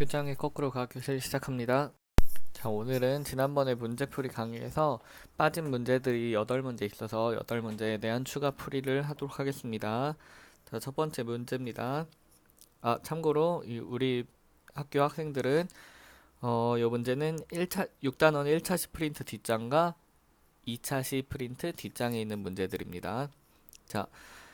교장의 거꾸로 가학 교실 시작합니다. 자, 오늘은 지난번에 문제풀이 강의에서 빠진 문제들이 8문제 있어서 8문제에 대한 추가 풀이를 하도록 하겠습니다. 자, 첫 번째 문제입니다. 참고로 우리 학교 학생들은 이 문제는 6단원 1차 시 프린트 뒷장과 2차 시 프린트 뒷장에 있는 문제들입니다. 자,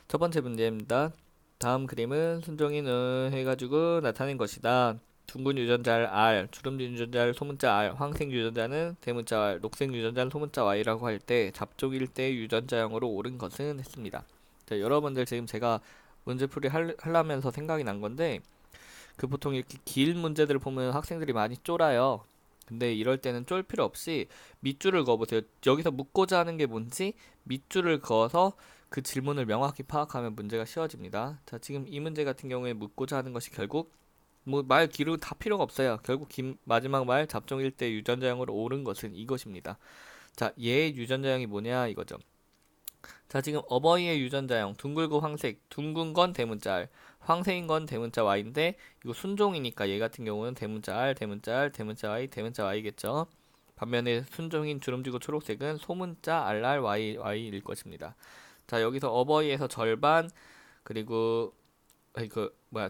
첫 번째 문제입니다. 다음 그림은 순종이는 해가지고 나타낸 것이다. 둥근 유전자를 R, 주름 유전자를 소문자 R, 황색 유전자는 대문자 R, 녹색 유전자는 소문자 Y라고 할 때 잡종일 때 유전자형으로 옳은 것은 했습니다. 자, 여러분들 지금 제가 문제풀이 하려면서 생각이 난 건데 보통 이렇게 긴 문제들을 보면 학생들이 많이 쫄아요. 근데 이럴 때는 쫄 필요 없이 밑줄을 그어보세요. 여기서 묻고자 하는 게 뭔지 밑줄을 그어서 그 질문을 명확히 파악하면 문제가 쉬워집니다. 자, 지금 이 문제 같은 경우에 묻고자 하는 것이 결국 말 길고 다 필요가 없어요. 결국 마지막 말 잡종일 때 유전자형으로 옳은 것은 이것입니다. 자, 얘의 유전자형이 뭐냐 이거죠. 자, 지금 어버이의 유전자형 둥글고 황색, 둥근 건 대문자 R, 황색인 건 대문자 Y인데 이거 순종이니까 얘 같은 경우는 대문자 R, 대문자 R, 대문자 Y, 대문자 Y겠죠. 반면에 순종인 주름지고 초록색은 소문자 RR, Y일 것입니다. 자, 여기서 어버이에서 절반, 그리고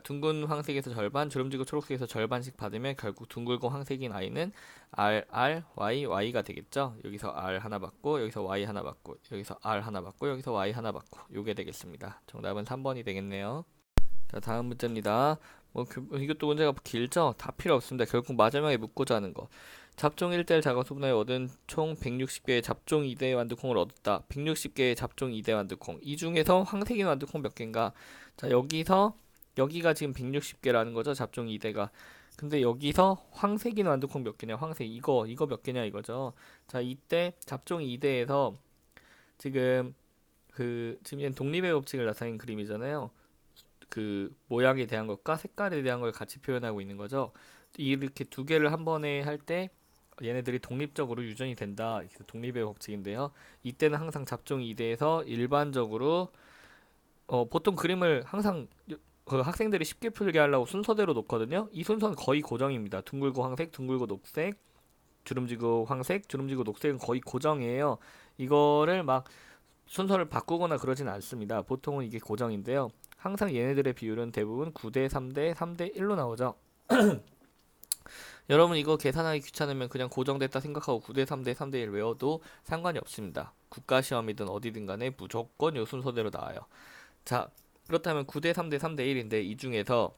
둥근 황색에서 절반, 주름지고 초록색에서 절반씩 받으면 결국 둥글고 황색인 I는 R, Y가 되겠죠. 여기서 R 하나 받고, 여기서 Y 하나 받고, 여기서 R 하나 받고, 여기서 Y 하나 받고, 요게 되겠습니다. 정답은 3번이 되겠네요. 자, 다음 문제입니다. 이것도 문제가 길죠? 다 필요 없습니다. 결국 마지막에 묻고자 하는 거. 잡종 1대1 자가소분하여 얻은 총 160개의 잡종 2대 완두콩을 얻었다. 160개의 잡종 2대 완두콩. 이 중에서 황색인 완두콩 몇 개인가? 자, 여기가 지금 160개라는 거죠. 잡종 2대가. 근데 여기서 황색인 완두콩 몇 개냐? 황색. 이거 몇 개냐 이거죠. 자, 이때 잡종 2대에서 지금 지금 얘는 독립의 법칙을 나타낸 그림이잖아요. 모양에 대한 것과 색깔에 대한 걸 같이 표현하고 있는 거죠. 이렇게 두 개를 한 번에 할 때 얘네들이 독립적으로 유전이 된다. 독립의 법칙인데요. 이때는 항상 잡종 2대에서 일반적으로 보통 그림을 항상 그 학생들이 쉽게 풀게 하려고 순서대로 놓거든요. 이 순서는 거의 고정입니다. 둥글고 황색, 둥글고 녹색, 주름지고 황색, 주름지고 녹색은 거의 고정이에요. 이거를 막 순서를 바꾸거나 그러진 않습니다. 보통은 이게 고정인데요. 항상 얘네들의 비율은 대부분 9대 3대 3대 1로 나오죠. 여러분 이거 계산하기 귀찮으면 그냥 고정됐다 생각하고 9대 3대 3대 1 외워도 상관이 없습니다. 국가시험이든 어디든 간에 무조건 요 순서대로 나와요. 자, 그렇다면 9대 3대 3대 1인데 이 중에서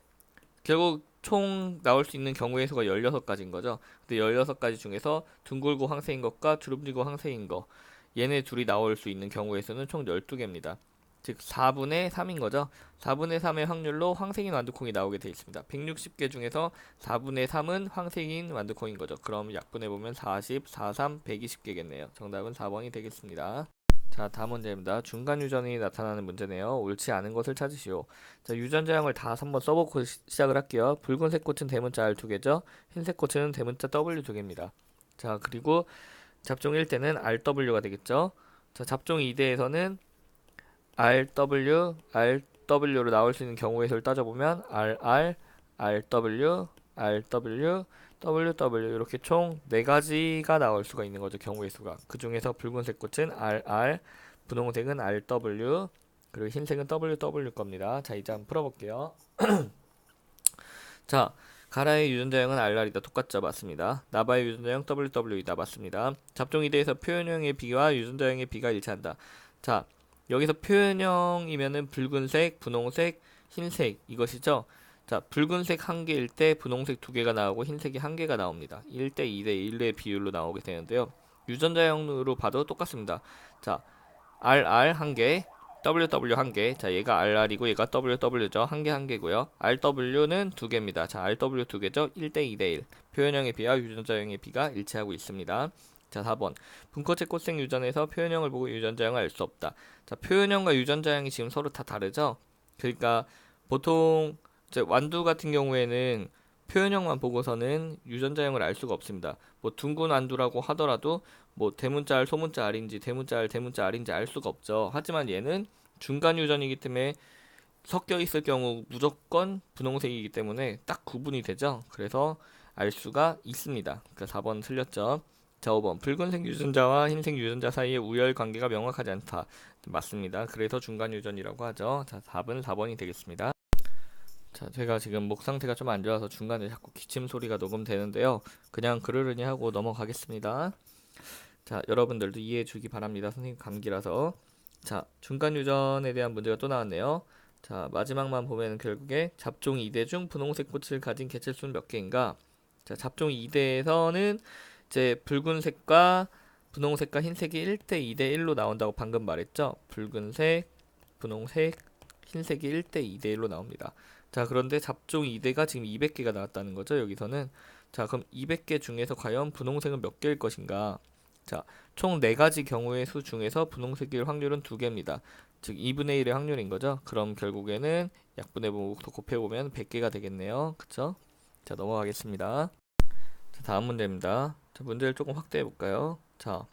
결국 총 나올 수 있는 경우의 수가 16가지인 거죠. 근데 16가지 중에서 둥글고 황색인 것과 주름지고 황색인 거 얘네 둘이 나올 수 있는 경우의 수는 총 12개입니다. 즉 4분의 3인 거죠. 4분의 3의 확률로 황색인 완두콩이 나오게 되어 있습니다. 160개 중에서 4분의 3은 황색인 완두콩인 거죠. 그럼 약분해보면 40, 43, 120개겠네요. 정답은 4번이 되겠습니다. 자, 다음 문제입니다. 중간 유전이 나타나는 문제네요. 옳지 않은 것을 찾으시오. 자, 유전자형을 다 한번 써보고 시작을 할게요. 붉은색 꽃은 대문자 R 2개죠. 흰색 꽃은 대문자 W 2개입니다. 자, 그리고 잡종 1대는 RW가 되겠죠. 자, 잡종 2대에서는 RW로 나올 수 있는 경우의 수를 따져보면 RR, RW, RW, WW 이렇게 총 4가지가 나올 수가 있는 거죠. 경우의 수가. 그 중에서 붉은색 꽃은 RR, 분홍색은 RW, 그리고 흰색은 WW 겁니다. 자, 이제 한번 풀어볼게요. 자, 가라의 유전자형은 RR이다. 똑같죠? 맞습니다. 나바의 유전자형 WW이다. 맞습니다. 잡종 2대에서 표현형의 B와 유전자형의 B가 일치한다. 자, 여기서 표현형이면은 붉은색, 분홍색, 흰색 이것이죠. 자, 붉은색 1개일 때 분홍색 2개가 나오고 흰색이 1개가 나옵니다. 1대 2대 1의 비율로 나오게 되는데요. 유전자형으로 봐도 똑같습니다. 자, RR 1개, WW 1개. 자, 얘가 RR이고 얘가 WW죠. 1개고요. RW는 2개입니다. 자, RW 2개죠. 1대 2대 1. 표현형의 B와 유전자형의 B가 일치하고 있습니다. 자, 4번. 분커체 꽃색 유전에서 표현형을 보고 유전자형을 알 수 없다. 자, 표현형과 유전자형이 지금 서로 다 다르죠? 그러니까 보통 이제 완두 같은 경우에는 표현형만 보고서는 유전자형을 알 수가 없습니다. 뭐 둥근 완두라고 하더라도 뭐 대문자 R, 소문자 R인지 대문자 R, 대문자 R인지 알 수가 없죠. 하지만 얘는 중간 유전이기 때문에 섞여 있을 경우 무조건 분홍색이기 때문에 딱 구분이 되죠. 그래서 알 수가 있습니다. 그러니까 4번 틀렸죠. 자, 5번 붉은색 유전자와 흰색 유전자 사이의 우열 관계가 명확하지 않다. 맞습니다. 그래서 중간 유전이라고 하죠. 자, 답은 4번이 되겠습니다. 자, 제가 지금 목 상태가 좀 안 좋아서 중간에 자꾸 기침 소리가 녹음되는데요. 그냥 그러려니 하고 넘어가겠습니다. 자, 여러분들도 이해해 주기 바랍니다. 선생님 감기라서. 자, 중간 유전에 대한 문제가 또 나왔네요. 자, 마지막만 보면 결국에 잡종 2대 중 분홍색 꽃을 가진 개체수는 몇 개인가? 자, 잡종 2대에서는 이제 붉은색과 분홍색과 흰색이 1대 2대 1로 나온다고 방금 말했죠. 붉은색, 분홍색, 흰색이 1대 2대 1로 나옵니다. 자, 그런데 잡종 2대가 지금 200개가 나왔다는 거죠. 여기서는. 자, 그럼 200개 중에서 과연 분홍색은 몇 개일 것인가? 자, 총 4가지 경우의 수 중에서 분홍색일 확률은 2개입니다. 즉 2분의 1의 확률인 거죠. 그럼 결국에는 약분의 분모부터 곱해보면 100개가 되겠네요. 그쵸? 자, 넘어가겠습니다. 자, 다음 문제입니다. 자, 문제를 조금 확대해 볼까요? 자,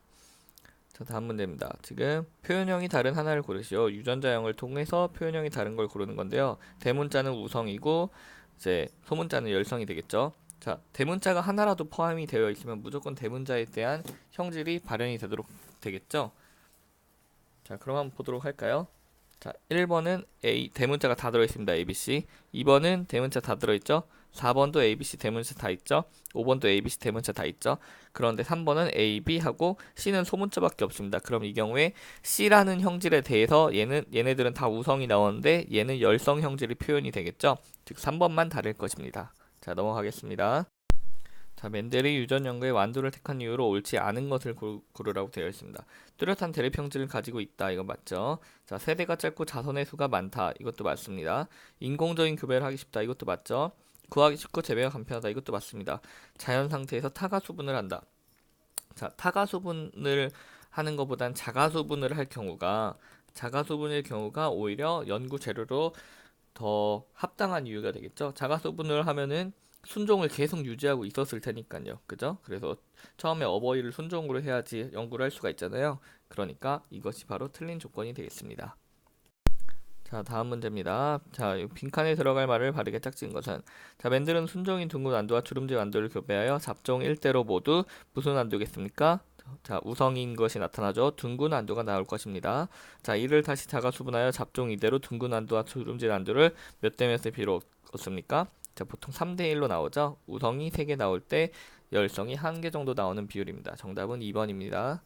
다음 문제입니다. 지금 표현형이 다른 하나를 고르시오. 유전자형을 통해서 표현형이 다른 걸 고르는 건데요. 대문자는 우성이고 이제 소문자는 열성이 되겠죠. 자, 대문자가 하나라도 포함이 되어 있으면 무조건 대문자에 대한 형질이 발현이 되도록 되겠죠. 자, 그럼 한번 보도록 할까요? 자, 1번은 A 대문자가 다 들어있습니다. ABC. 2번은 대문자 다 들어있죠. 4번도 ABC 대문자 다 있죠. 5번도 ABC 대문자 다 있죠. 그런데 3번은 A, B 하고 C는 소문자밖에 없습니다. 그럼 이 경우에 C라는 형질에 대해서 얘네들은 다 우성이 나오는데 얘는 열성 형질이 표현이 되겠죠. 즉 3번만 다를 것입니다. 자, 넘어가겠습니다. 자, 멘델이 유전 연구에 완두를 택한 이유로 옳지 않은 것을 고르라고 되어 있습니다. 뚜렷한 대립 형질을 가지고 있다. 이거 맞죠? 자, 세대가 짧고 자손의 수가 많다. 이것도 맞습니다. 인공적인 교배를 하기 쉽다. 이것도 맞죠? 구하기 쉽고 재배가 간편하다. 이것도 맞습니다. 자연 상태에서 타가수분을 한다. 자, 타가수분을 하는 것보단 자가수분을 할 경우가 자가수분일 경우가 오히려 연구 재료로 더 합당한 이유가 되겠죠. 자가수분을 하면은 순종을 계속 유지하고 있었을 테니까요. 그죠? 그래서 처음에 어버이를 순종으로 해야지 연구를 할 수가 있잖아요. 그러니까 이것이 바로 틀린 조건이 되겠습니다. 자, 다음 문제입니다. 자, 빈칸에 들어갈 말을 바르게 짝지은 것은 자, 맨들은 순종인 둥근 완두와 주름지 완두를 교배하여 잡종 1대로 모두 무슨 완두겠습니까? 자, 우성인 것이 나타나죠. 둥근 완두가 나올 것입니다. 자, 이를 다시 자가수분하여 잡종 2대로 둥근 완두와 주름지 완두를 몇 대 몇에 비롯했습니까? 자, 보통 3대1로 나오죠. 우성이 3개 나올 때 열성이 1개 정도 나오는 비율입니다. 정답은 2번입니다.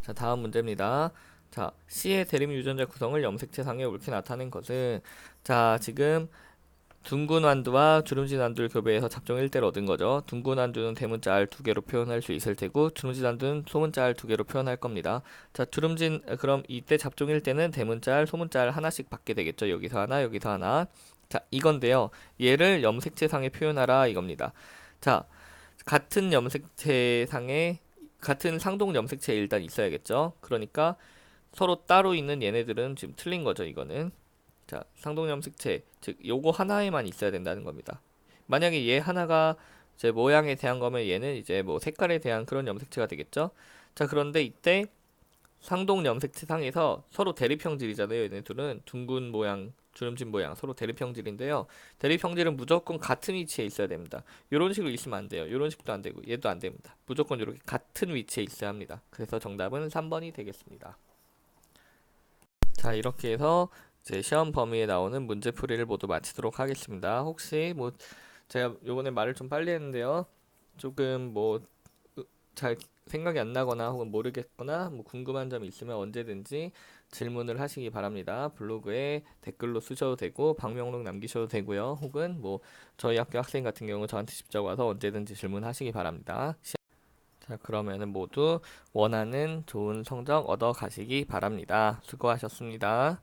자, 다음 문제입니다. 자, C의 대립 유전자 구성을 염색체상에 옳게 나타낸 것은 자, 지금 둥근 완두와 주름진 완두를 교배해서 잡종 1대를 얻은 거죠. 둥근 완두는 대문자 R 2개로 표현할 수 있을 테고 주름진 완두는 소문자 R 2개로 표현할 겁니다. 자, 그럼 이때 잡종 1대는 대문자 R, 소문자 R 하나씩 받게 되겠죠. 여기서 하나, 여기서 하나. 자, 이건데요. 얘를 염색체상에 표현하라 이겁니다. 자, 같은 염색체상에 같은 상동 염색체 일단 있어야겠죠. 그러니까 서로 따로 있는 얘네들은 지금 틀린 거죠. 이거는. 자, 상동 염색체 즉 요거 하나에만 있어야 된다는 겁니다. 만약에 얘 하나가 이제 모양에 대한 거면 얘는 이제 뭐 색깔에 대한 그런 염색체가 되겠죠. 자, 그런데 이때 상동 염색체 상에서 서로 대립 형질이잖아요. 얘네 둘은 둥근 모양, 주름진 모양 서로 대립 형질인데요. 대립 형질은 무조건 같은 위치에 있어야 됩니다. 이런 식으로 있으면 안 돼요. 이런 식도 안 되고 얘도 안 됩니다. 무조건 이렇게 같은 위치에 있어야 합니다. 그래서 정답은 3번이 되겠습니다. 자, 이렇게 해서 이제 시험 범위에 나오는 문제풀이를 모두 마치도록 하겠습니다. 혹시 뭐 제가 요번에 말을 좀 빨리 했는데요. 조금 뭐 잘 생각이 안 나거나 혹은 모르겠거나 뭐 궁금한 점이 있으면 언제든지 질문을 하시기 바랍니다. 블로그에 댓글로 쓰셔도 되고 방명록 남기셔도 되고요. 혹은 뭐 저희 학교 학생 같은 경우 저한테 직접 와서 언제든지 질문하시기 바랍니다. 자, 그러면은 모두 원하는 좋은 성적 얻어 가시기 바랍니다. 수고하셨습니다.